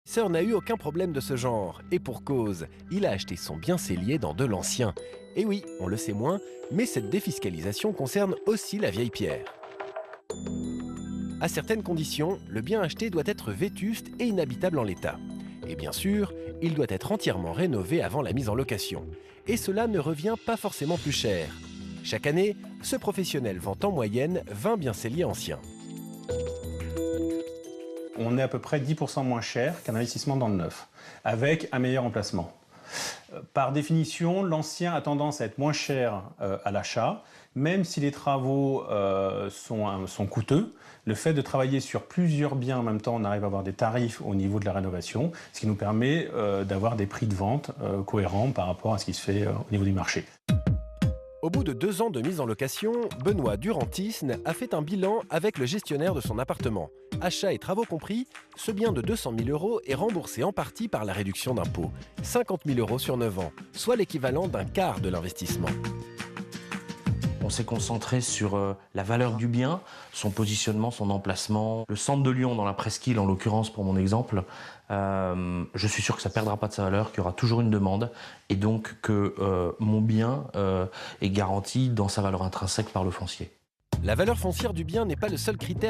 L'investisseur n'a eu aucun problème de ce genre, et pour cause, il a acheté son bien cellier dans de l'ancien. Et oui, on le sait moins, mais cette défiscalisation concerne aussi la vieille pierre. À certaines conditions, le bien acheté doit être vétuste et inhabitable en l'état. Et bien sûr, il doit être entièrement rénové avant la mise en location. Et cela ne revient pas forcément plus cher. Chaque année, ce professionnel vend en moyenne 20 biens celliers anciens. On est à peu près 10% moins cher qu'un investissement dans le neuf, avec un meilleur emplacement. Par définition, l'ancien a tendance à être moins cher à l'achat, même si les travaux sont coûteux. Le fait de travailler sur plusieurs biens en même temps, on arrive à avoir des tarifs au niveau de la rénovation, ce qui nous permet d'avoir des prix de vente cohérents par rapport à ce qui se fait au niveau du marché. Au bout de 2 ans de mise en location, Benoît Durantisne a fait un bilan avec le gestionnaire de son appartement. Achats et travaux compris, ce bien de 200 000 € est remboursé en partie par la réduction d'impôt. 50 000 € sur 9 ans, soit l'équivalent d'un quart de l'investissement. On s'est concentré sur la valeur du bien, son positionnement, son emplacement. Le centre de Lyon, dans la presqu'île en l'occurrence pour mon exemple, je suis sûr que ça ne perdra pas de sa valeur, qu'il y aura toujours une demande et donc que mon bien est garanti dans sa valeur intrinsèque par le foncier. La valeur foncière du bien n'est pas le seul critère